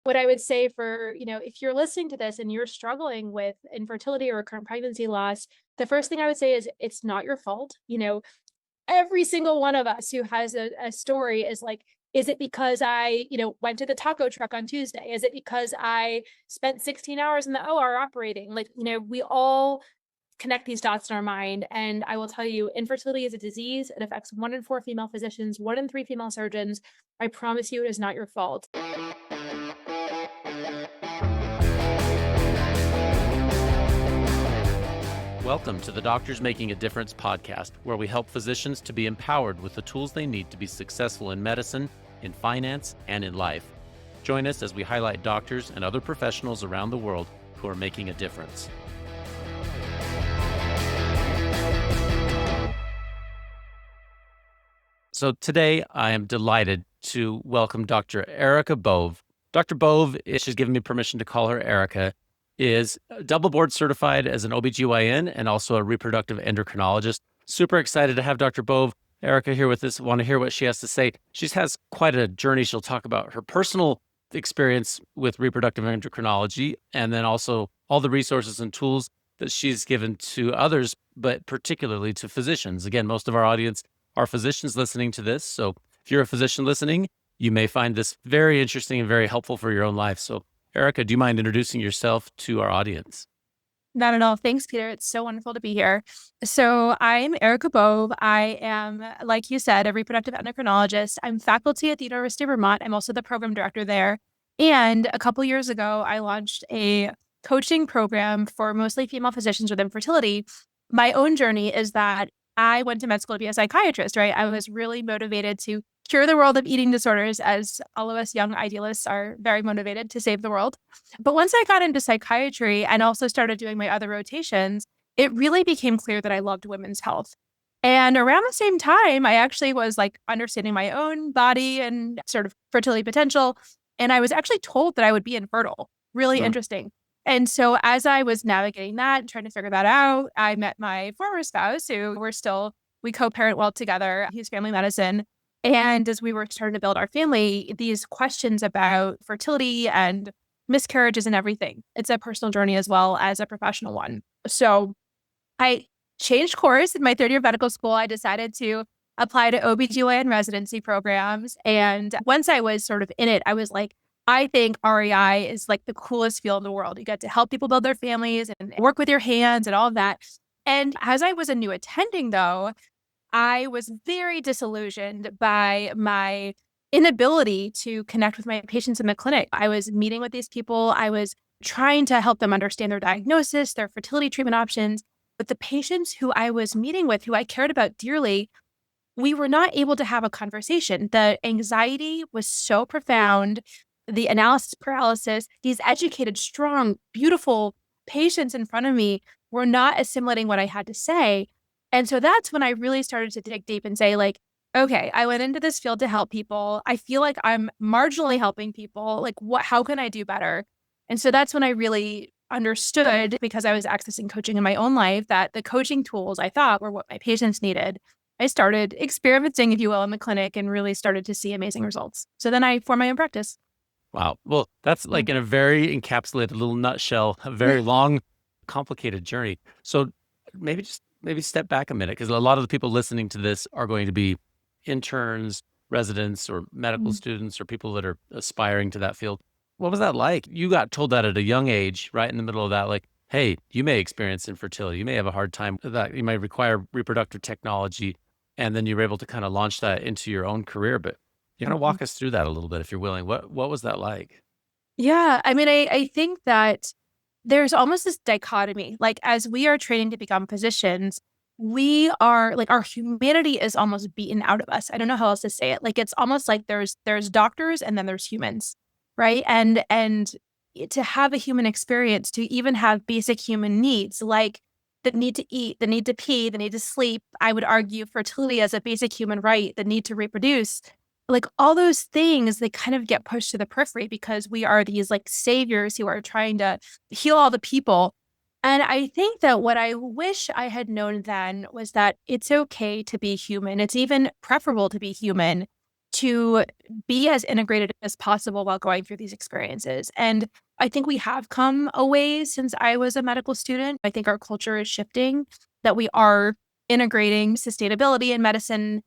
What I would say for, if you're listening to this and you're struggling with infertility or recurrent pregnancy loss, the first thing I would say is it's not your fault. Every single one of us who has a story is like, is it because I, went to the taco truck on Tuesday? Is it because I spent 16 hours in the OR operating? Like, we all connect these dots in our mind. And I will tell you, infertility is a disease. It affects 1 in 4 female physicians, 1 in 3 female surgeons. I promise you, it is not your fault. Welcome to the Doctors Making a Difference podcast, where we help physicians to be empowered with the tools they need to be successful in medicine, in finance, and in life. Join us as we highlight doctors and other professionals around the world who are making a difference. So today I am delighted to welcome Dr. Erica Bove. Dr. Bove, she's given me permission to call her Erica, is double board certified as an OBGYN and also a reproductive endocrinologist. Super excited to have Dr. Bove, Erica, here with us. Want to hear what she has to say. She has quite a journey. She'll talk about her personal experience with reproductive endocrinology and then also all the resources and tools that she's given to others, but particularly to physicians. Again, most of our audience are physicians listening to this. So if you're a physician listening, you may find this very interesting and very helpful for your own life. So Erica, do you mind introducing yourself to our audience? Not at all. Thanks, Peter. It's so wonderful to be here. So I'm Erica Bove. I am, like you said, a reproductive endocrinologist. I'm faculty at the University of Vermont. I'm also the program director there. And a couple years ago, I launched a coaching program for mostly female physicians with infertility. My own journey is that I went to med school to be a psychiatrist, right? I was really motivated to cure the world of eating disorders, as all of us young idealists are very motivated to save the world. But once I got into psychiatry and also started doing my other rotations, it really became clear that I loved women's health. And around the same time, I actually was like understanding my own body and sort of fertility potential. And I was actually told that I would be infertile. Really Mm. interesting. And so as I was navigating that and trying to figure that out, I met my former spouse who we co-parent well together. He's family medicine. And as we were starting to build our family, these questions about fertility and miscarriages and everything, it's a personal journey as well as a professional one. So I changed course in my third year of medical school. I decided to apply to OBGYN residency programs. And once I was sort of in it, I was like, I think REI is like the coolest field in the world. You get to help people build their families and work with your hands and all of that. And as I was a new attending, though, I was very disillusioned by my inability to connect with my patients in the clinic. I was meeting with these people. I was trying to help them understand their diagnosis, their fertility treatment options. But the patients who I was meeting with, who I cared about dearly, we were not able to have a conversation. The anxiety was so profound, the analysis paralysis, these educated, strong, beautiful patients in front of me were not assimilating what I had to say. And so that's when I really started to dig deep and say, like, okay, I went into this field to help people. I feel like I'm marginally helping people. Like, how can I do better? And so that's when I really understood, because I was accessing coaching in my own life, that the coaching tools I thought were what my patients needed. I started experimenting, if you will, in the clinic and really started to see amazing results. So then I formed my own practice. Wow. Well, that's like in a very encapsulated little nutshell, a very long, complicated journey. So maybe step back a minute, because a lot of the people listening to this are going to be interns, residents, or medical students, or people that are aspiring to that field. What was that like? You got told that at a young age, right in the middle of that, like, hey, you may experience infertility. You may have a hard time with that. You may require reproductive technology. And then you were able to kind of launch that into your own career. But you want to walk us through that a little bit if you're willing. What was that like? Yeah. I mean, I think that there's almost this dichotomy. Like, as we are training to become physicians, we are like, our humanity is almost beaten out of us. I don't know how else to say it. Like, it's almost like there's doctors and then there's humans, right? And to have a human experience, to even have basic human needs like the need to eat, the need to pee, the need to sleep. I would argue fertility as a basic human right, the need to reproduce, like all those things, they kind of get pushed to the periphery because we are these like saviors who are trying to heal all the people. And I think that what I wish I had known then was that it's okay to be human. It's even preferable to be human. to be as integrated as possible while going through these experiences. And I think we have come a ways since I was a medical student. I think our culture is shifting, that we are integrating sustainability in medicine.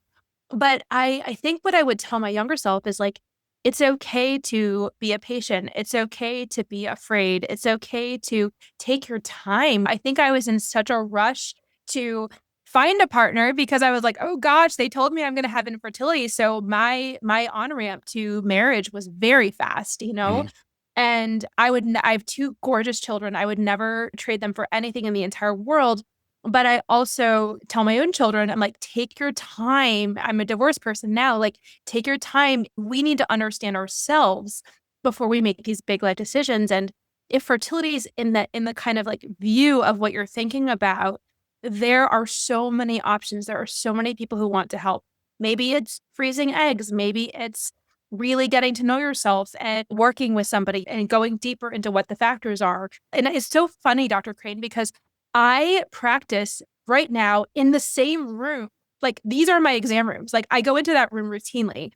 But I think what I would tell my younger self is like, it's okay to be a patient. It's okay to be afraid. It's okay to take your time. I think I was in such a rush to find a partner because I was like, oh gosh, they told me I'm going to have infertility. So my on ramp to marriage was very fast, you know? Mhm. And I have two gorgeous children. I would never trade them for anything in the entire world. But I also tell my own children, I'm like, take your time. I'm a divorced person now. Like, take your time. We need to understand ourselves before we make these big life decisions. And if fertility is in the kind of like view of what you're thinking about, there are so many options. There are so many people who want to help. Maybe it's freezing eggs. Maybe it's really getting to know yourself and working with somebody and going deeper into what the factors are. And it's so funny, Dr. Crane, because I practice right now in the same room. Like, these are my exam rooms. Like, I go into that room routinely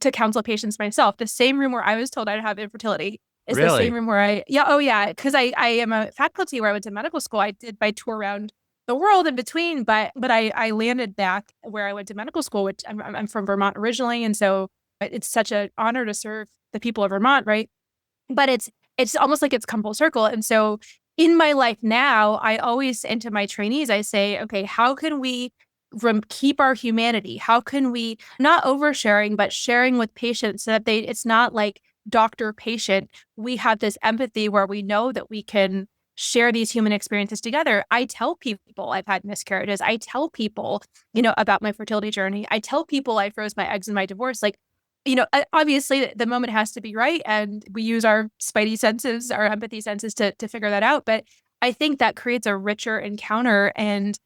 to counsel patients myself. The same room where I was told I'd have infertility is the same Really? room where oh yeah, because I am a faculty where I went to medical school. I did my tour around the world in between, but I landed back where I went to medical school, which I'm from Vermont originally, and so it's such an honor to serve the people of Vermont, right? But it's almost like it's come full circle. And so in my life now, I always say to my trainees, I say, okay, how can we keep our humanity? How can we not oversharing, but sharing with patients so that it's not like doctor patient. We have this empathy where we know that we can share these human experiences together. I tell people I've had miscarriages. I tell people, about my fertility journey. I tell people I froze my eggs in my divorce. Like, obviously the moment has to be right. And we use our spidey senses, our empathy senses to figure that out. But I think that creates a richer encounter, and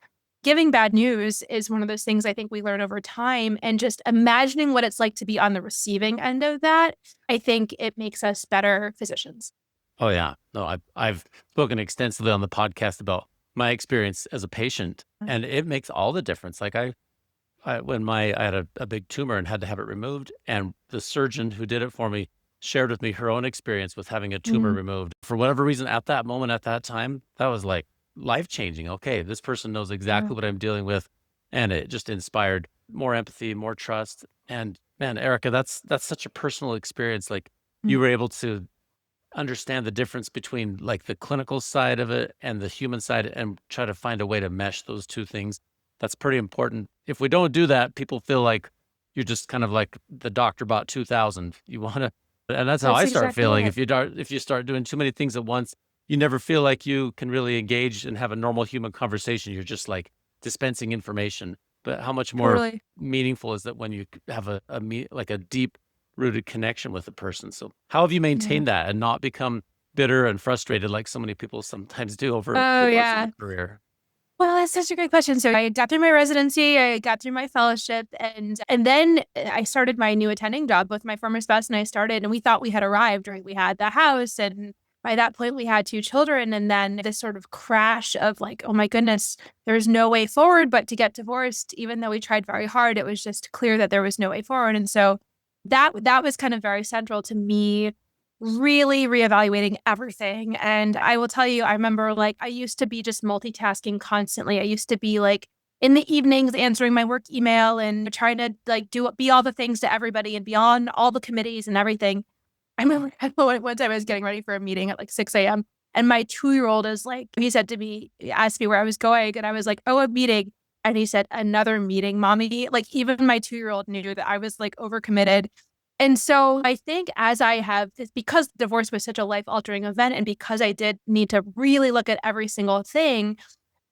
giving bad news is one of those things I think we learn over time, and just imagining what it's like to be on the receiving end of that. I think it makes us better physicians. Oh yeah. No, I've spoken extensively on the podcast about my experience as a patient, and it makes all the difference. Like I had a big tumor and had to have it removed, and the surgeon who did it for me shared with me her own experience with having a tumor Mm, removed. For whatever reason, at that moment, at that time, that was like life changing. Okay, this person knows yeah. exactly what I'm dealing with, and it just inspired more empathy, more trust. And man, Erica, that's such a personal experience. Like you Mm. were able to understand the difference between like the clinical side of it and the human side and try to find a way to mesh those two things. That's pretty important. If we don't do that, people feel like you're just kind of like the doctor bought 2000. You want to, and that's how That's I start exactly feeling. it. If you start doing too many things at once, you never feel like you can really engage and have a normal human conversation. You're just like dispensing information. But how much more Totally. meaningful is that when you have like a deep rooted connection with a person. So how have you Yeah. maintained that and not become bitter and frustrated like so many people sometimes do over the Oh, course of yeah. a career? Well, that's such a great question. So I got through my residency, I got through my fellowship, and then I started my new attending job with my former spouse, and I started, and we thought we had arrived, right? We had the house, and by that point we had two children, and then this sort of crash of like, oh my goodness, there's no way forward but to get divorced. Even though we tried very hard, it was just clear that there was no way forward. And so that was kind of very central to me really reevaluating everything. And I will tell you, I remember like I used to be just multitasking constantly. I used to be like in the evenings answering my work email and trying to like be all the things to everybody and be on all the committees and everything. I remember one time I was getting ready for a meeting at like 6 a.m. And my 2-year-old is like, he said to me, asked me where I was going. And I was like, oh, a meeting. And he said, another meeting, mommy. Like even my 2-year-old knew that I was like overcommitted. And so I think as I have this, because divorce was such a life altering event, and because I did need to really look at every single thing,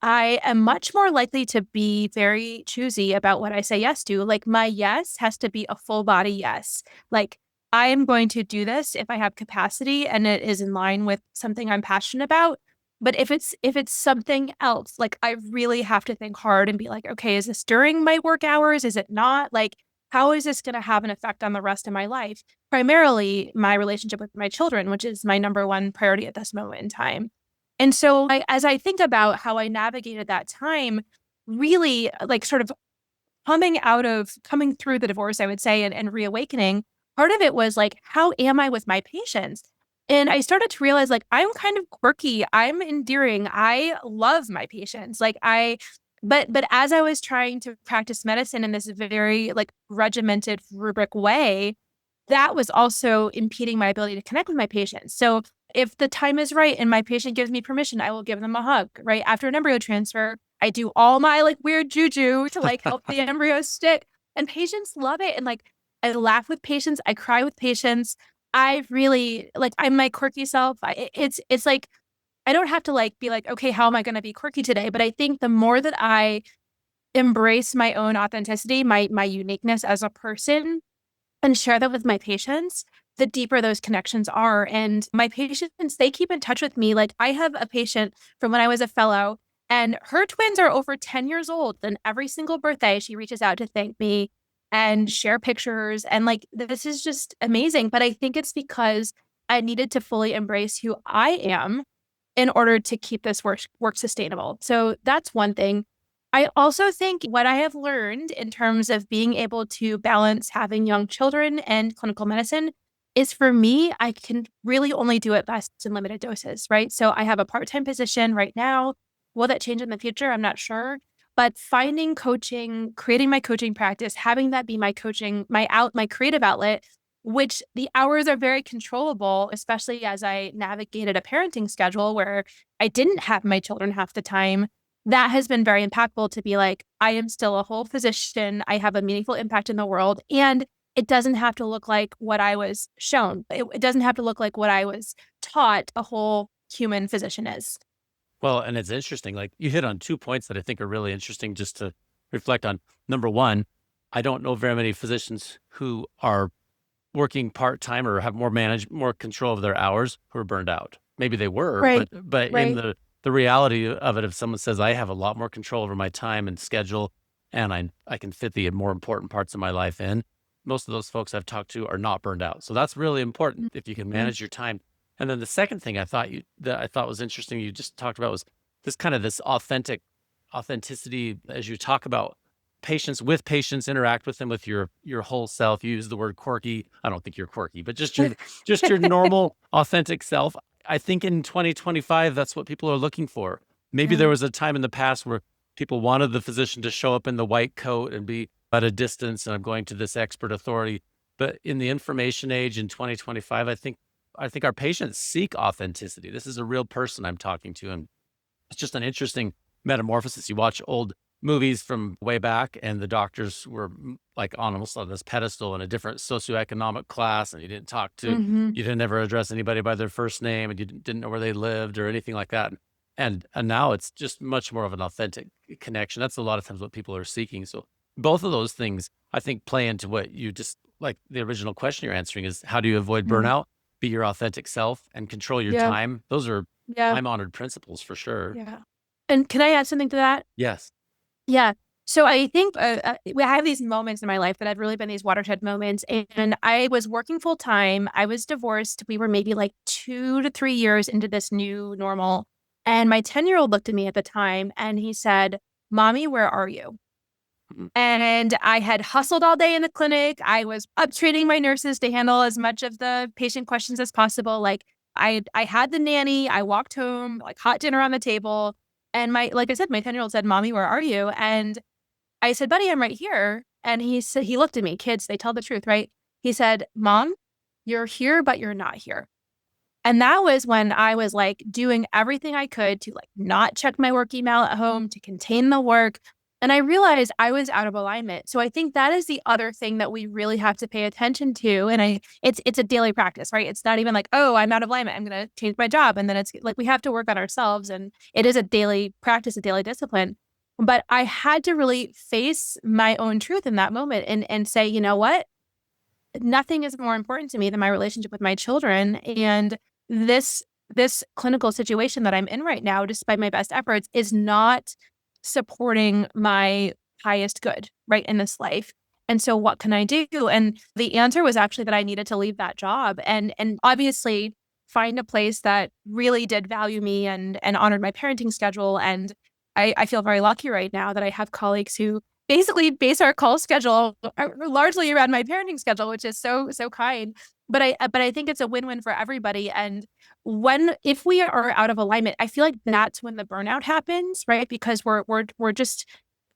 I am much more likely to be very choosy about what I say yes to. Like my yes has to be a full body yes. Like I am going to do this if I have capacity and it is in line with something I'm passionate about. But if it's something else, like I really have to think hard and be like, okay, is this during my work hours? Is it not? Like, how is this going to have an effect on the rest of my life? Primarily my relationship with my children, which is my number one priority at this moment in time. And so as I think about how I navigated that time, really like sort of coming through the divorce, I would say, and reawakening, part of it was like, how am I with my patients? And I started to realize like, I'm kind of quirky. I'm endearing. I love my patients. But as I was trying to practice medicine in this very like regimented rubric way, that was also impeding my ability to connect with my patients. So if the time is right and my patient gives me permission, I will give them a hug, right? After an embryo transfer, I do all my like weird juju to like help the embryo stick. And patients love it. And like I laugh with patients, I cry with patients. I really like I'm my quirky self. It's like I don't have to like be like, okay, how am I going to be quirky today? But I think the more that I embrace my own authenticity, my uniqueness as a person, and share that with my patients, the deeper those connections are. And my patients, they keep in touch with me. Like I have a patient from when I was a fellow, and her twins are over 10 years old. And every single birthday, she reaches out to thank me and share pictures. And like, this is just amazing. But I think it's because I needed to fully embrace who I am in order to keep this work sustainable. So that's one thing. I also think what I have learned in terms of being able to balance having young children and clinical medicine is for me, I can really only do it best in limited doses, right? So I have a part-time position right now. Will that change in the future? I'm not sure. But finding coaching, creating my coaching practice, having that be my coaching, my creative outlet, which the hours are very controllable, especially as I navigated a parenting schedule where I didn't have my children half the time. That has been very impactful to be like, I am still a whole physician. I have a meaningful impact in the world. And it doesn't have to look like what I was shown. It doesn't have to look like what I was taught a whole human physician is. Well, and it's interesting. Like you hit on 2 points that I think are really interesting just to reflect on. Number one, I don't know very many physicians who are working part-time or have more control of their hours who are burned out. Maybe they were, Right. but in Right. the reality of it, if someone says I have a lot more control over my time and schedule and I can fit the more important parts of my life in, most of those folks I've talked to are not burned out. So that's really important if you can Mhm. manage your time. And then the second thing that I thought was interesting you just talked about was this authenticity as you talk about patients, interact with them with your whole self. You use the word quirky. I don't think you're quirky, but just your normal authentic self. I think in 2025 that's what people are looking for. Maybe Yeah. there was a time in the past where people wanted the physician to show up in the white coat and be at a distance and I'm going to this expert authority. But in the information age in 2025, I think our patients seek authenticity. This is a real person I'm talking to, and it's just an interesting metamorphosis. You watch old movies from way back, and the doctors were like on almost on this pedestal in a different socioeconomic class, and Hmm. you didn't ever address anybody by their first name, and you didn't know where they lived or anything like that. And now it's just much more of an authentic connection. That's a lot of times what people are seeking. So both of those things, I think, play into what you just like the original question you're answering is how do you avoid Yeah. burnout? Be your authentic self and control your Yeah. time. Those are Yeah. time-honored principles for sure. Yeah. And can I add something to that? Yes. Yeah. So I think I have these moments in my life that have really been these watershed moments. And I was working full time. I was divorced. We were maybe like 2 to 3 years into this new normal. And my 10-year-old looked at me at the time and he said, Mommy, where are you? Mhm. And I had hustled all day in the clinic. I was up training my nurses to handle as much of the patient questions as possible. Like I had the nanny. I walked home, like hot dinner on the table. And like I said, my 10-year-old said, Mommy, where are you? And I said, Buddy, I'm right here. And he said, he looked at me, kids, they tell the truth, right? He said, Mom, you're here, but you're not here. And that was when I was like doing everything I could to like not check my work email at home, to contain the work. And I realized I was out of alignment. So I think that is the other thing that we really have to pay attention to. And it's a daily practice, right? It's not even like, oh, I'm out of alignment, I'm gonna change my job. And then it's like we have to work on ourselves. And it is a daily practice, a daily discipline. But I had to really face my own truth in that moment and say, you know what? Nothing is more important to me than my relationship with my children. And this this clinical situation that I'm in right now, despite my best efforts, is not supporting my highest good, right, in this life. And so what can I do? And the answer was actually that I needed to leave that job and obviously find a place that really did value me and honored my parenting schedule. And I feel very lucky right now that I have colleagues who basically base our call schedule largely around my parenting schedule, which is so kind. But I think it's a win-win for everybody. And if we are out of alignment, I feel like that's when the burnout happens, right? Because we're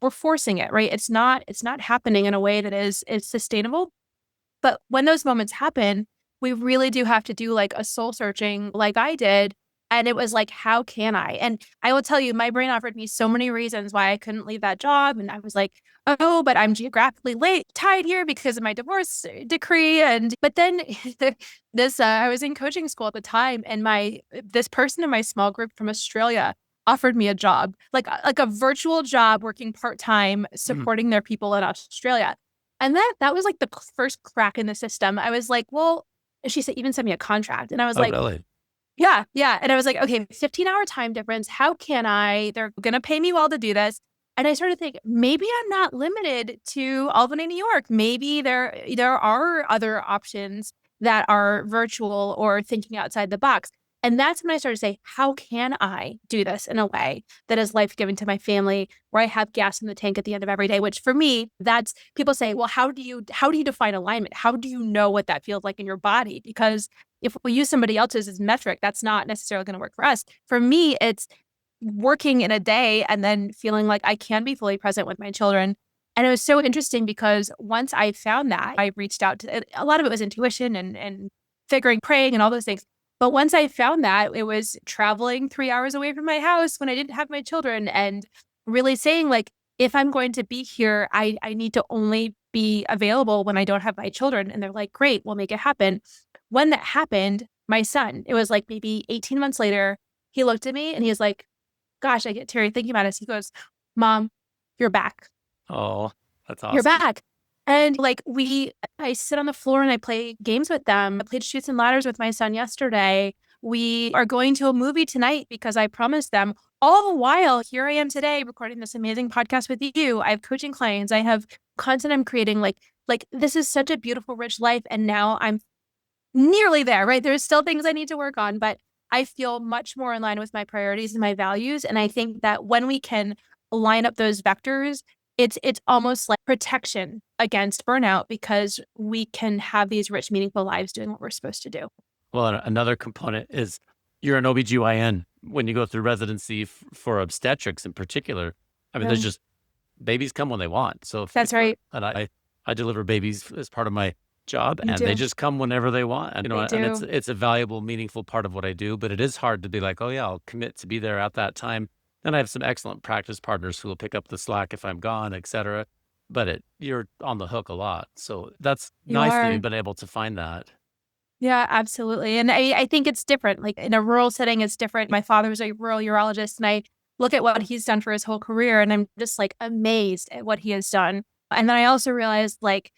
forcing it, right? It's not happening in a way that is sustainable. But when those moments happen, we really do have to do like a soul searching like I did. And it was like, how can I? And I will tell you, my brain offered me so many reasons why I couldn't leave that job. And I was like, oh, but I'm geographically tied here because of my divorce decree. But then I was in coaching school at the time, and this person in my small group from Australia offered me a job, like a virtual job working part-time, supporting their people in Australia. And that was like the first crack in the system. I was like, well, she said, even sent me a contract. And I was Oh, like, really? yeah, yeah. And I was like, okay, 15-hour time difference. How can they're going to pay me well to do this. And I started to think, maybe I'm not limited to Albany, New York. Maybe there are other options that are virtual or thinking outside the box. And that's when I started to say, how can I do this in a way that is life-giving to my family, where I have gas in the tank at the end of every day? Which for me, that's, people say, well, how do you define alignment? How do you know what that feels like in your body? Because if we use somebody else's as metric, that's not necessarily going to work for us. For me, it's working in a day and then feeling like I can be fully present with my children. And it was so interesting because once I found that, I reached out to, a lot of it was intuition and praying and all those things. But once I found that, it was traveling 3 hours away from my house when I didn't have my children, and really saying, like, if I'm going to be here, I need to only be available when I don't have my children. And they're like, great, we'll make it happen. When that happened, my son, it was like maybe 18 months later, he looked at me and he was like, gosh, I get teary thinking about this. He goes, Mom, you're back. Oh, that's You're awesome. back. And like I sit on the floor and I play games with them. I played Chutes and Ladders with my son yesterday. We are going to a movie tonight because I promised them. All the while, here I am today recording this amazing podcast with you. I have coaching clients. I have content I'm creating. Like this is such a beautiful, rich life. And now I'm nearly there, right? There's still things I need to work on, but I feel much more in line with my priorities and my values. And I think that when we can line up those vectors, it's almost like protection against burnout, because we can have these rich, meaningful lives doing what we're supposed to do. Well, another component is you're an OBGYN when you go through residency for obstetrics in particular. I mean, there's just babies come when they want. So That's right. And I deliver babies as part of my job, You and do. they just come whenever they want. And, They and do. it's a valuable, meaningful part of what I do, but it is hard to be like, oh yeah, I'll commit to be there at that time. And I have some excellent practice partners who will pick up the slack if I'm gone, et cetera. But you're on the hook a lot. So that's You nice that are. you've been able to find that. Yeah, absolutely. And I think it's different. Like in a rural setting, it's different. My father was a rural urologist, and I look at what he's done for his whole career, and I'm just like amazed at what he has done. And then I also realized, like,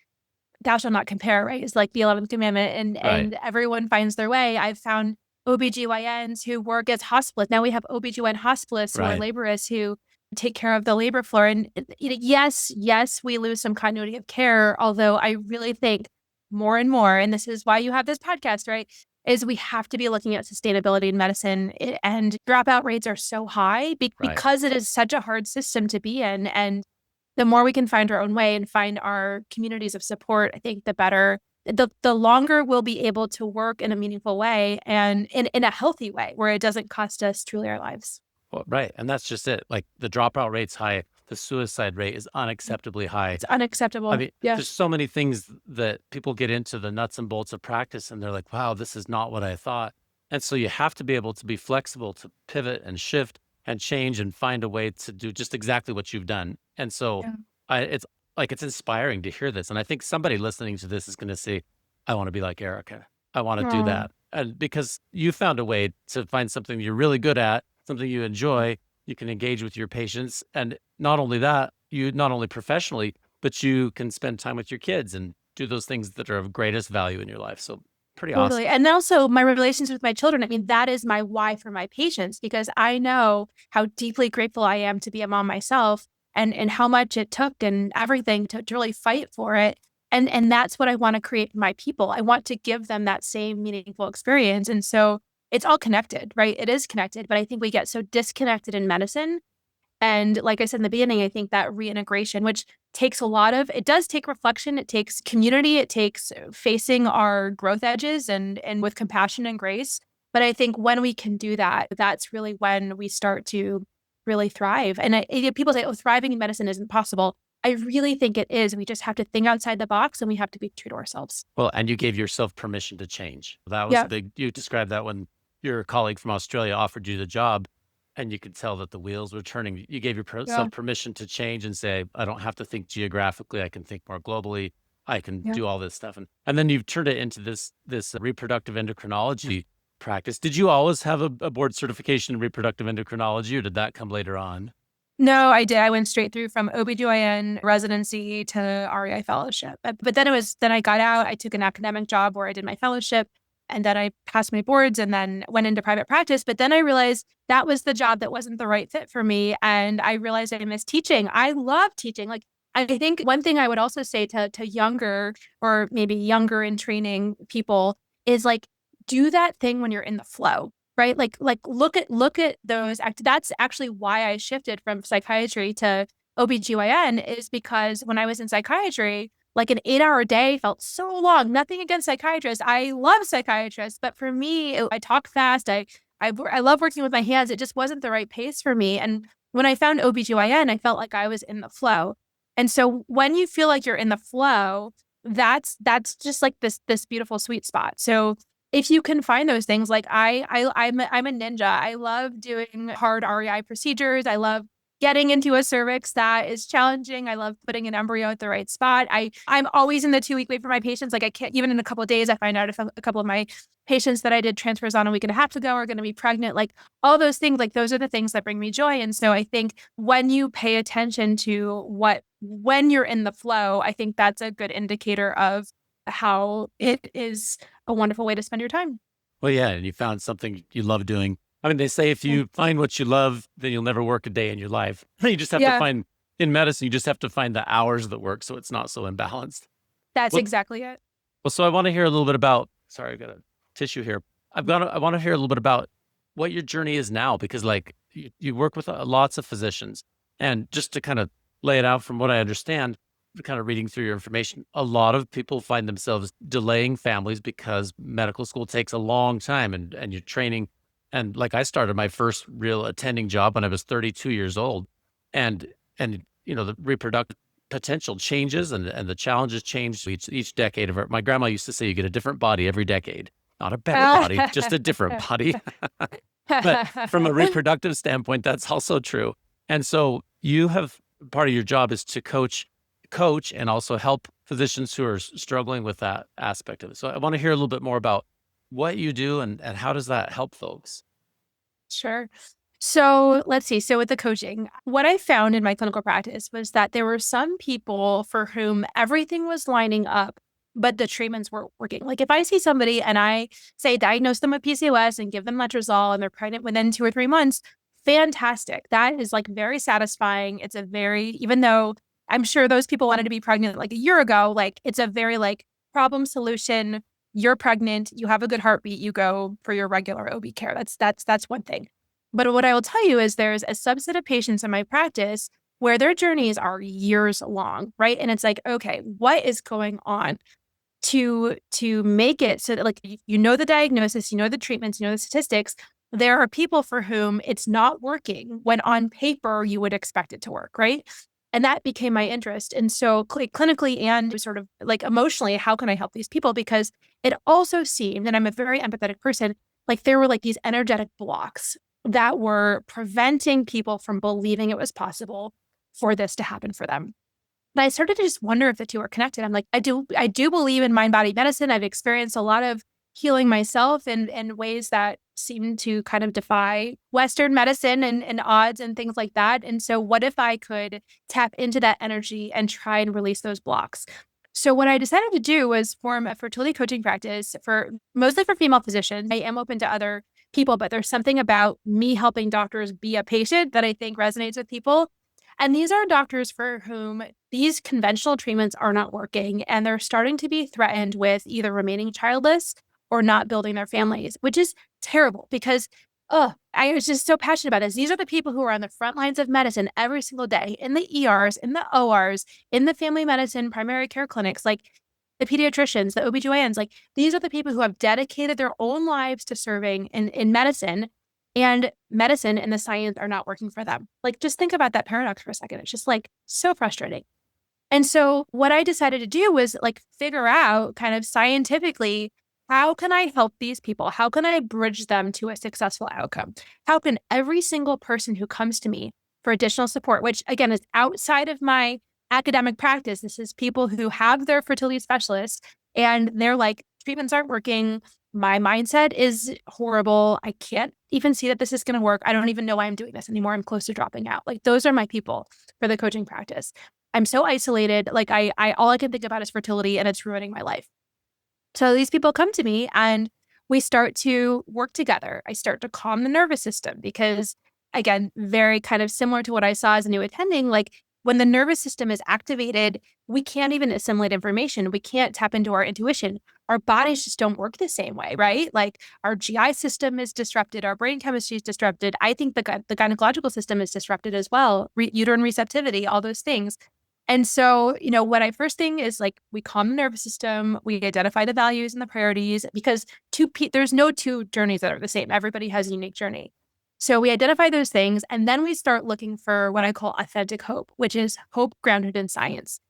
thou shalt not compare, right? It's like the 11th commandment, and everyone finds their way. I've found OBGYNs who work as hospitalists. Now we have OBGYN hospitalists who are laborists who take care of the labor floor. And yes, we lose some continuity of care. Although I really think more and more, and this is why you have this podcast, right? Is we have to be looking at sustainability in medicine, and dropout rates are so high because it is such a hard system to be in. And the more we can find our own way and find our communities of support, I think the better, the longer we'll be able to work in a meaningful way and in a healthy way where it doesn't cost us truly our lives. Well, right. And that's just it. Like the dropout rate's high. The suicide rate is unacceptably high. It's unacceptable. I mean, Yeah. there's so many things that people get into the nuts and bolts of practice and they're like, wow, this is not what I thought. And so you have to be able to be flexible to pivot and shift and change and find a way to do just exactly what you've done. And so it's like, it's inspiring to hear this. And I think somebody listening to this is going to say, I want to be like Erica. I want to do that. And because you found a way to find something you're really good at, something you enjoy, you can engage with your patients. And not only that, you not only professionally, but you can spend time with your kids and do those things that are of greatest value in your life. So pretty awesome. Totally. And also my relations with my children. I mean, that is my why for my patients, because I know how deeply grateful I am to be a mom myself, and how much it took and everything to really fight for it. And that's what I want to create for my people. I want to give them that same meaningful experience. And so it's all connected, right? It is connected, but I think we get so disconnected in medicine. And like I said in the beginning, I think that reintegration, which takes it does take reflection, it takes community, it takes facing our growth edges and with compassion and grace. But I think when we can do that, that's really when we start to really thrive. And people say, oh, thriving in medicine isn't possible. I really think it is. We just have to think outside the box and we have to be true to ourselves. Well, and you gave yourself permission to change. That was Yeah. big. You described that when your colleague from Australia offered you the job and you could tell that the wheels were turning. You gave Yeah. yourself permission to change and say, I don't have to think geographically. I can think more globally. I can Yeah. do all this stuff. And then you've turned it into this reproductive endocrinology practice. Did you always have a board certification in reproductive endocrinology, or did that come later on? No, I did. I went straight through from OBGYN residency to REI fellowship. But then I got out, I took an academic job where I did my fellowship, and then I passed my boards and then went into private practice. But then I realized that was the job that wasn't the right fit for me. And I realized I missed teaching. I love teaching. Like, I think one thing I would also say to younger or maybe younger in training people is like, do that thing when you're in the flow. Right? Like look at those that's actually why I shifted from psychiatry to OBGYN is because when I was in psychiatry, like an 8-hour day felt so long. Nothing against psychiatrists. I love psychiatrists, but for me, I talk fast. I love working with my hands. It just wasn't the right pace for me. And when I found OBGYN, I felt like I was in the flow. And so when you feel like you're in the flow, that's just like this beautiful sweet spot. So if you can find those things, like I'm a ninja. I love doing hard REI procedures. I love getting into a cervix that is challenging. I love putting an embryo at the right spot. I'm always in the 2-week wait for my patients. Like I can't, even in a couple of days, I find out if a couple of my patients that I did transfers on a week and a half ago are going to be pregnant. Like all those things, like those are the things that bring me joy. And so I think when you pay attention to when you're in the flow, I think that's a good indicator of how it is a wonderful way to spend your time. Well, yeah, and you found something you love doing. I mean, they say if you find what you love, then you'll never work a day in your life. You just have to find, in medicine, you just have to find the hours that work so it's not so imbalanced. That's Well, exactly it. well, so I want to hear a little bit about, sorry, I got a tissue here. I want to hear a little bit about what your journey is now, because like you work with lots of physicians, and just to kind of lay it out from what I understand, kind of reading through your information, a lot of people find themselves delaying families because medical school takes a long time and you're training. And like I started my first real attending job when I was 32 years old, and the reproductive potential changes and the challenges change each decade of it. My grandma used to say you get a different body every decade, not a better body, just a different body. But from a reproductive standpoint, that's also true. And so you have, part of your job is to coach and also help physicians who are struggling with that aspect of it. So I want to hear a little bit more about what you do and how does that help folks? Sure. So let's see. So with the coaching, what I found in my clinical practice was that there were some people for whom everything was lining up, but the treatments weren't working. Like if I see somebody and I say diagnose them with PCOS and give them letrozole and they're pregnant within 2 or 3 months, fantastic. That is like very satisfying. It's even though I'm sure those people wanted to be pregnant like a year ago, like it's a very like problem solution. You're pregnant, you have a good heartbeat, you go for your regular OB care. That's one thing. But what I will tell you is there's a subset of patients in my practice where their journeys are years long, right? And it's like, okay, what is going on to make it so that like you know the diagnosis, you know the treatments, you know the statistics. There are people for whom it's not working when on paper you would expect it to work, right? And that became my interest. And so clinically and sort of like emotionally, how can I help these people? Because it also seemed, and I'm a very empathetic person, like there were like these energetic blocks that were preventing people from believing it was possible for this to happen for them. And I started to just wonder if the two are connected. I'm like, I do believe in mind-body medicine. I've experienced a lot of healing myself in ways that seem to kind of defy Western medicine and odds and things like that. And so what if I could tap into that energy and try and release those blocks? So what I decided to do was form a fertility coaching practice mostly for female physicians. I am open to other people, but there's something about me helping doctors be a patient that I think resonates with people. And these are doctors for whom these conventional treatments are not working, and they're starting to be threatened with either remaining childless or not building their families, which is terrible because Oh, I was just so passionate about this. These are the people who are on the front lines of medicine every single day, in the ERs, in the ORs, in the family medicine, primary care clinics, like the pediatricians, the OBGYNs. Like these are the people who have dedicated their own lives to serving in medicine, and medicine and the science are not working for them. Like just think about that paradox for a second. It's just like so frustrating. And so what I decided to do was like figure out kind of scientifically, how can I help these people? How can I bridge them to a successful outcome? How can every single person who comes to me for additional support, which again is outside of my academic practice, this is people who have their fertility specialists and they're like, treatments aren't working. My mindset is horrible. I can't even see that this is going to work. I don't even know why I'm doing this anymore. I'm close to dropping out. Like those are my people for the coaching practice. I'm so isolated. Like I all I can think about is fertility and it's ruining my life. So these people come to me and we start to work together. I start to calm the nervous system because again, very kind of similar to what I saw as a new attending, like when the nervous system is activated, we can't even assimilate information. We can't tap into our intuition. Our bodies just don't work the same way, right? Like our GI system is disrupted, our brain chemistry is disrupted. I think the gynecological system is disrupted as well, uterine receptivity, all those things. And so, what I first thing is like we calm the nervous system, we identify the values and the priorities because there's no two journeys that are the same. Everybody has a unique journey. So we identify those things and then we start looking for what I call authentic hope, which is hope grounded in science.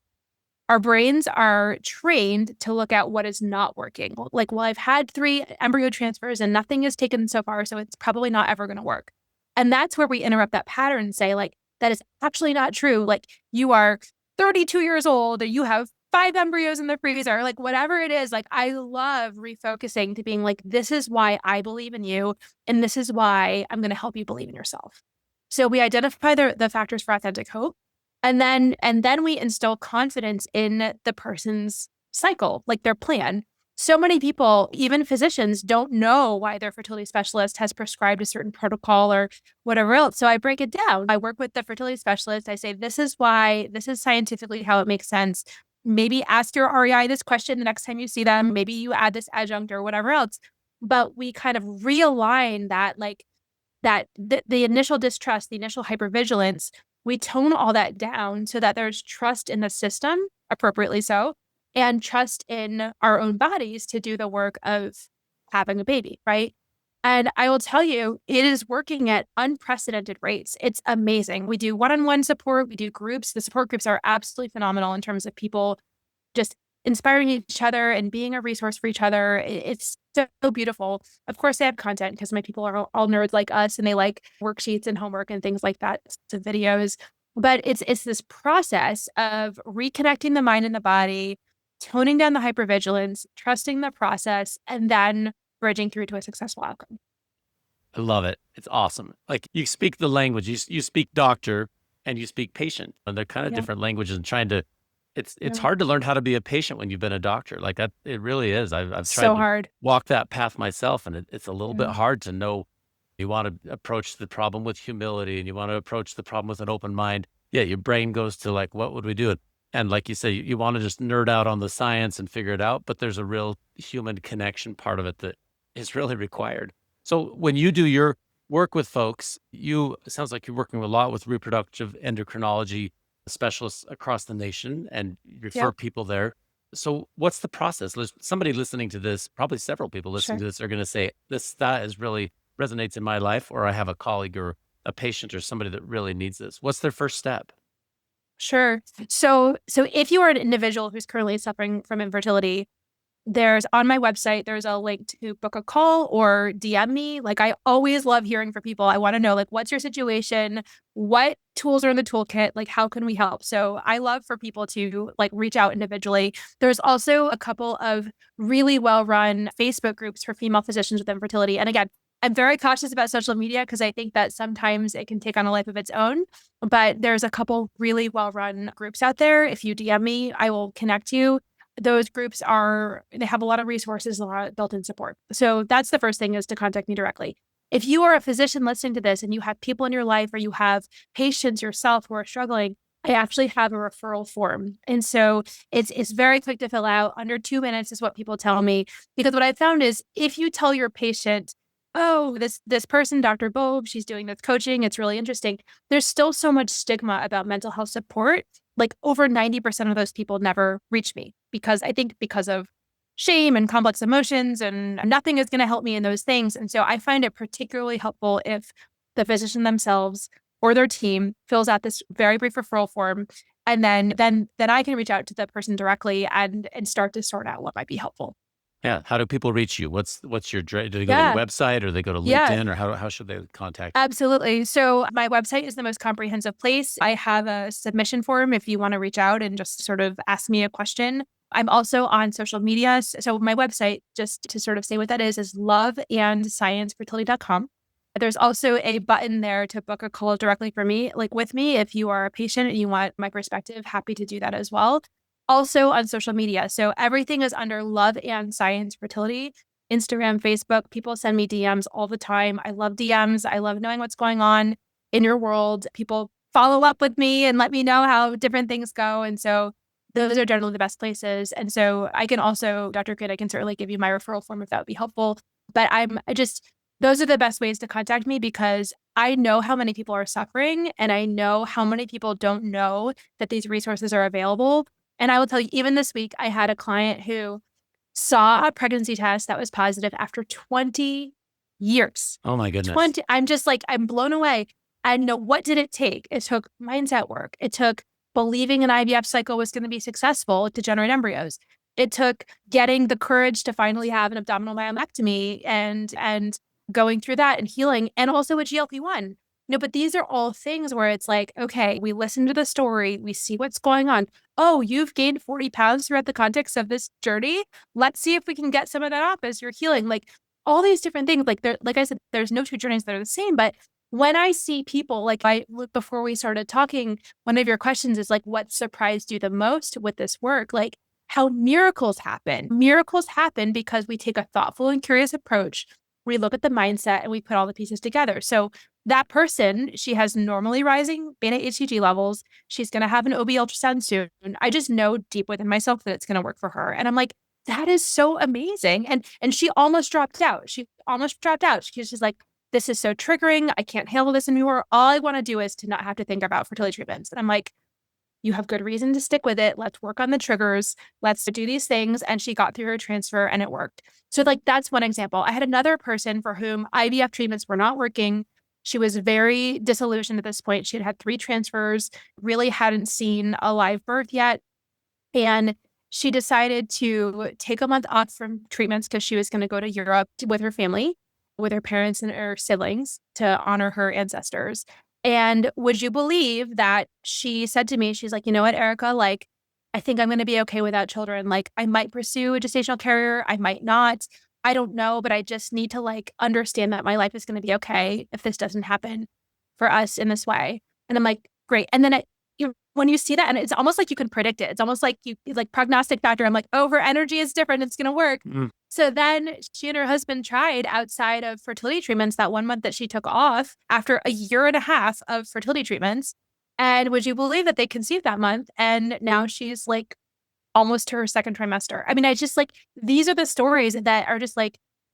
Our brains are trained to look at what is not working. Like, well, I've had 3 embryo transfers and nothing is taken so far, so it's probably not ever going to work. And that's where we interrupt that pattern and say, like, that is actually not true. Like, you are 32 years old, or you have 5 embryos in the freezer, like whatever it is. Like, I love refocusing to being like, this is why I believe in you. And this is why I'm going to help you believe in yourself. So we identify the factors for authentic hope. And then we instill confidence in the person's cycle, like their plan. So many people, even physicians, don't know why their fertility specialist has prescribed a certain protocol or whatever else. So I break it down. I work with the fertility specialist. I say, this is why, this is scientifically how it makes sense. Maybe ask your REI this question the next time you see them. Maybe you add this adjunct or whatever else. But we kind of realign that, like, the initial distrust, the initial hypervigilance, we tone all that down so that there's trust in the system, appropriately so, and trust in our own bodies to do the work of having a baby, right? And I will tell you, it is working at unprecedented rates. It's amazing. We do one-on-one support, we do groups. The support groups are absolutely phenomenal in terms of people just inspiring each other and being a resource for each other. It's so beautiful. Of course, I have content because my people are all nerds like us and they like worksheets and homework and things like that, so videos. But it's this process of reconnecting the mind and the body, toning down the hypervigilance, trusting the process, and then bridging through to a successful outcome. I love it. It's awesome. Like you speak the language, you speak doctor and you speak patient, and they're kind of different languages and trying to, it's hard to learn how to be a patient when you've been a doctor. Like that, it really is. I've tried So to hard. walk that path myself, and it's a little bit hard to know. You want to approach the problem with humility and you want to approach the problem with an open mind. Yeah, your brain goes to like, what would we do? And like you say, you want to just nerd out on the science and figure it out, but there's a real human connection part of it that is really required. So when you do your work with folks, it sounds like you're working a lot with reproductive endocrinology specialists across the nation and you refer people there. So what's the process? Somebody listening to this, probably several people listening to this are going to say, that is really resonates in my life, or I have a colleague or a patient or somebody that really needs this. What's their first step? Sure. So if you are an individual who's currently suffering from infertility, on my website, there's a link to book a call or DM me. Like, I always love hearing from people. I want to know, like, what's your situation? What tools are in the toolkit? Like, how can we help? So I love for people to like reach out individually. There's also a couple of really well-run Facebook groups for female physicians with infertility. And again, I'm very cautious about social media because I think that sometimes it can take on a life of its own. But there's a couple really well-run groups out there. If you DM me, I will connect you. Those groups they have a lot of resources, a lot of built-in support. So that's the first thing, is to contact me directly. If you are a physician listening to this and you have people in your life or you have patients yourself who are struggling, I actually have a referral form. And so it's very quick to fill out. Under 2 minutes is what people tell me. Because what I found is if you tell your patient, oh, this person, Dr. Bove, she's doing this coaching. It's really interesting. There's still so much stigma about mental health support. Like over 90% of those people never reach me because of shame and complex emotions, and nothing is going to help me in those things. And so I find it particularly helpful if the physician themselves or their team fills out this very brief referral form. And then I can reach out to the person directly and start to sort out what might be helpful. Yeah. How do people reach you? What's your, do they go to your Yeah. website or they go to Yeah. LinkedIn, or how should they contact you? Absolutely. So my website is the most comprehensive place. I have a submission form if you want to reach out and just sort of ask me a question. I'm also on social media. So my website, just to sort of say what that is loveandsciencefertility.com. There's also a button there to book a call directly for me, like with me. If you are a patient and you want my perspective, happy to do that as well. Also on social media. So everything is under Love and Science Fertility. Instagram, Facebook, people send me DMs all the time. I love DMs. I love knowing what's going on in your world. People follow up with me and let me know how different things go. And so those are generally the best places. And so I can also, Dr. Kidd, I can certainly give you my referral form if that would be helpful. But those are the best ways to contact me because I know how many people are suffering and I know how many people don't know that these resources are available. And I will tell you, even this week, I had a client who saw a pregnancy test that was positive after 20 years. Oh my goodness. 20. I'm just like, I'm blown away. And what did it take? It took mindset work. It took believing an IVF cycle was going to be successful to generate embryos. It took getting the courage to finally have an abdominal myomectomy and going through that and healing, and also a GLP-1. But these are all things where it's like, okay, we listen to the story, we see what's going on. Oh, you've gained 40 pounds throughout the context of this journey. Let's see if we can get some of that off as you're healing. Like all these different things. Like I said, there's no two journeys that are the same. But when I see people, before we started talking, one of your questions is like, what surprised you the most with this work? Like how miracles happen. Miracles happen because we take a thoughtful and curious approach. We look at the mindset and we put all the pieces together. So that person, she has normally rising beta-HCG levels. She's going to have an OB ultrasound soon. I just know deep within myself that it's going to work for her. And I'm like, that is so amazing. And she almost dropped out. She's just like, this is so triggering. I can't handle this anymore. All I want to do is to not have to think about fertility treatments. And I'm like, you have good reason to stick with it. Let's work on the triggers. Let's do these things. And she got through her transfer and it worked. So that's one example. I had another person for whom IVF treatments were not working. She was very disillusioned at this point. She had had 3 transfers, really hadn't seen a live birth yet. And she decided to take a month off from treatments because she was going to go to Europe with her family, with her parents and her siblings to honor her ancestors. And would you believe that she said to me, she's like, you know what, Erica, like, I think I'm going to be okay without children. Like, I might pursue a gestational carrier. I might not. I don't know, but I just need to understand that my life is going to be okay if this doesn't happen for us in this way. And I'm like, great. And then when you see that, and it's almost like you can predict it. It's almost like prognostic factor. I'm like, oh, her energy is different. It's going to work. Mm. So then she and her husband tried outside of fertility treatments that 1 month that she took off after a year and a half of fertility treatments. And would you believe that they conceived that month? And now she's almost to her second trimester. I mean, I just these are the stories that are just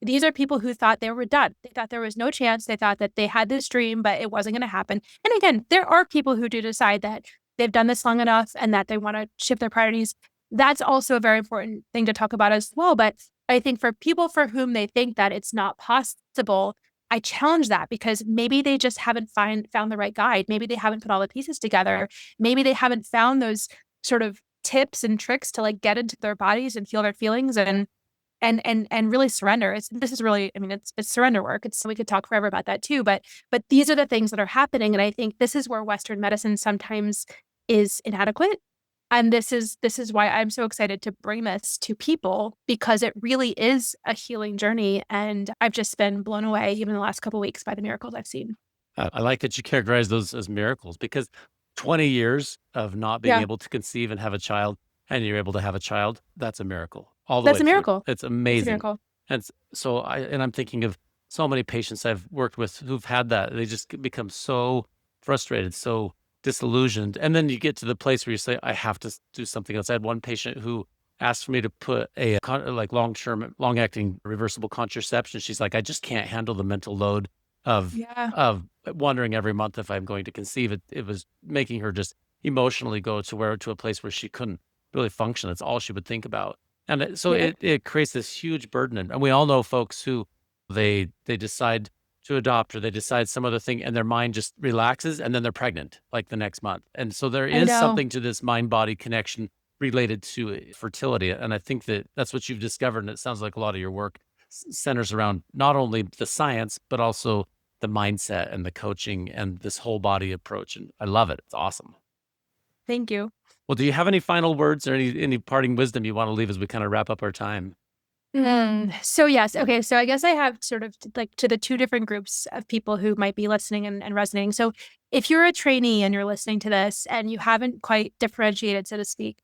these are people who thought they were done. They thought there was no chance. They thought that they had this dream, but it wasn't going to happen. And again, there are people who do decide that they've done this long enough and that they want to shift their priorities. That's also a very important thing to talk about as well. But I think for people for whom they think that it's not possible, I challenge that because maybe they just haven't found the right guide. Maybe they haven't put all the pieces together. Maybe they haven't found those sort of tips and tricks to get into their bodies and feel their feelings and really surrender. It's surrender work. We could talk forever about that too, but these are the things that are happening. And I think this is where Western medicine sometimes is inadequate. And this is why I'm so excited to bring this to people because it really is a healing journey. And I've just been blown away even the last couple of weeks by the miracles I've seen. I like that you characterize those as miracles because 20 years of not being able to conceive and have a child, and you're able to have a child, that's a miracle. All the way That's a miracle. It's amazing. It's a miracle. And so I'm thinking of so many patients I've worked with who've had that. They just become so frustrated, so disillusioned. And then you get to the place where you say, I have to do something else. I had one patient who asked for me to put a like long-term, long-acting reversible contraception. She's like, I just can't handle the mental load of Yeah. of wondering every month if I'm going to conceive. It was making her just emotionally go to a place where she couldn't really function. That's all she would think about. And so Yeah. it creates this huge burden. And we all know folks who they decide to adopt or they decide some other thing and their mind just relaxes and then they're pregnant like the next month. And so there I is know. something to this mind-body connection related to fertility. And I think that that's what you've discovered. And it sounds like a lot of your work centers around not only the science, but also the mindset and the coaching and this whole body approach. And I love it. It's awesome. Thank you. Well, do you have any final words or any parting wisdom you want to leave as we kind of wrap up our time? So yes. Okay. So I guess I have sort of like to the two different groups of people who might be listening and resonating. So if you're a trainee and you're listening to this and you haven't quite differentiated, so to speak,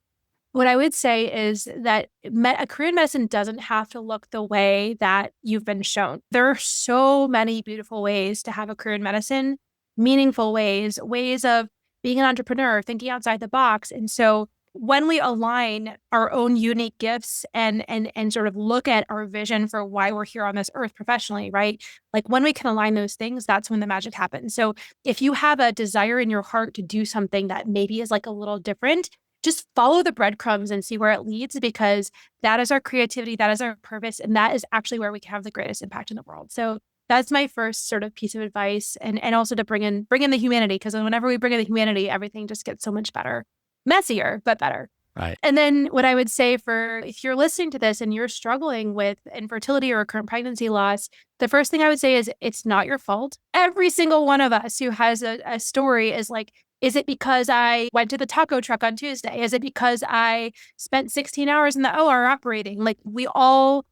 what I would say is that a career in medicine doesn't have to look the way that you've been shown. There are so many beautiful ways to have a career in medicine, meaningful ways, ways of being an entrepreneur, thinking outside the box. And so when we align our own unique gifts and sort of look at our vision for why we're here on this earth professionally, right? Like when we can align those things, that's when the magic happens. So if you have a desire in your heart to do something that maybe is like a little different, just follow the breadcrumbs and see where it leads, because that is our creativity, that is our purpose, and that is actually where we can have the greatest impact in the world. So that's my first sort of piece of advice, and also to bring in the humanity, because whenever we bring in the humanity, everything just gets so much better, messier but better. Right. And then what I would say for if you're listening to this and you're struggling with infertility or recurrent pregnancy loss, the first thing I would say is it's not your fault. Every single one of us who has a story is like, is it because I went to the taco truck on Tuesday? Is it because I spent 16 hours in the OR operating? Like we all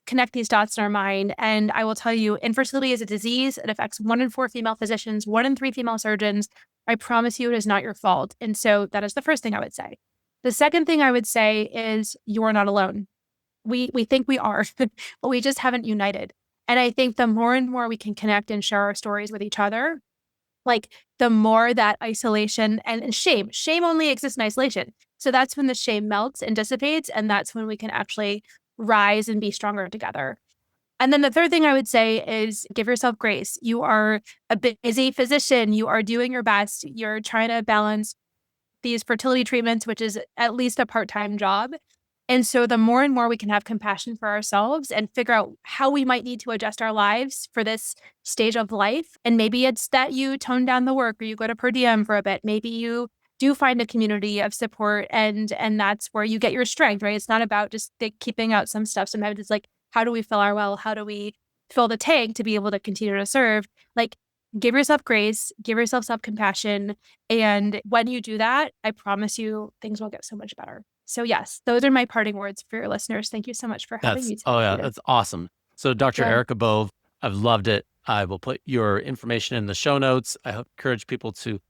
connect these dots in our mind. And I will tell you, infertility is a disease. It affects 1 in 4 female physicians, 1 in 3 female surgeons. I promise you it is not your fault. And so that is the first thing I would say. The second thing I would say is you're not alone. We think we are, but we just haven't united. And I think the more and more we can connect and share our stories with each other, like the more that isolation and shame only exists in isolation. So that's when the shame melts and dissipates. And that's when we can actually rise and be stronger together. And then the third thing I would say is give yourself grace. You are a busy physician. You are doing your best. You're trying to balance these fertility treatments, which is at least a part-time job. And so the more and more we can have compassion for ourselves and figure out how we might need to adjust our lives for this stage of life. And maybe it's that you tone down the work or you go to per diem for a bit. Maybe you do find a community of support and that's where you get your strength, right? It's not about just keeping out some stuff. Sometimes it's like, how do we fill our well? How do we fill the tank to be able to continue to serve? Like, give yourself grace, give yourself self-compassion. And when you do that, I promise you things will get so much better. So yes, those are my parting words for your listeners. Thank you so much for having me today. Oh yeah, Peter. that's awesome. So Dr. Yeah. Erica Bove, I've loved it. I will put your information in the show notes. I encourage people to,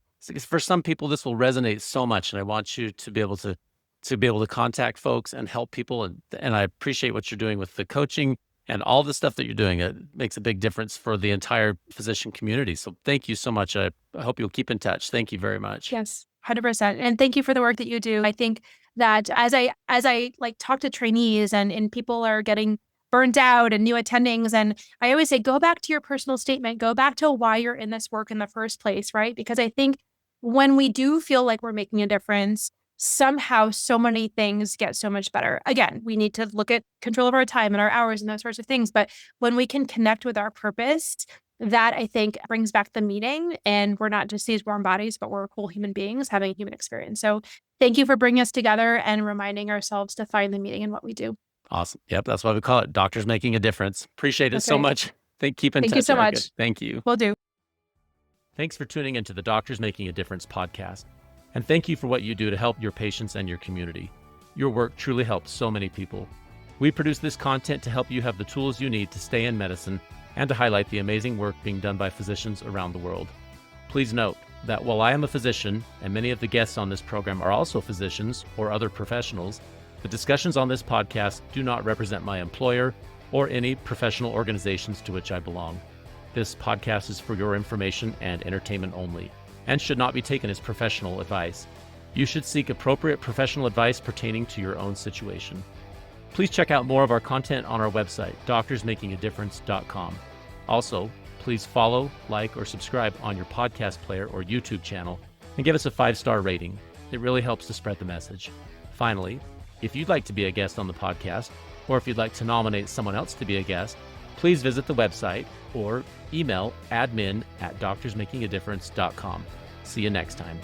for some people, this will resonate so much. And I want you to be able to contact folks and help people. And I appreciate what you're doing with the coaching and all the stuff that you're doing. It makes a big difference for the entire physician community. So thank you so much. I hope you'll keep in touch. Thank you very much. Yes, 100%. And thank you for the work that you do. I think that as I like talk to trainees and people are getting burnt out and new attendings, and I always say, go back to your personal statement, go back to why you're in this work in the first place, right? Because I think when we do feel like we're making a difference, somehow so many things get so much better. Again, we need to look at control of our time and our hours and those sorts of things. But when we can connect with our purpose, that I think brings back the meaning, and we're not just these warm bodies, but we're whole human beings having a human experience. So thank you for bringing us together and reminding ourselves to find the meaning in what we do. Awesome. Yep. That's why we call it Doctors Making a Difference. Appreciate it That's so right. much. Keep in touch. Thank you so Erica. much. Thank you. Will do. Thanks for tuning into the Doctors Making a Difference podcast. And thank you for what you do to help your patients and your community. Your work truly helps so many people. We produce this content to help you have the tools you need to stay in medicine and to highlight the amazing work being done by physicians around the world. Please note that while I am a physician, and many of the guests on this program are also physicians or other professionals, the discussions on this podcast do not represent my employer or any professional organizations to which I belong. This podcast is for your information and entertainment only, and should not be taken as professional advice. You should seek appropriate professional advice pertaining to your own situation. Please check out more of our content on our website, doctorsmakingadifference.com. Also, please follow, like, or subscribe on your podcast player or YouTube channel and give us a 5-star rating. It really helps to spread the message. Finally, if you'd like to be a guest on the podcast, or if you'd like to nominate someone else to be a guest, please visit the website or email admin@doctorsmakingadifference.com. See you next time.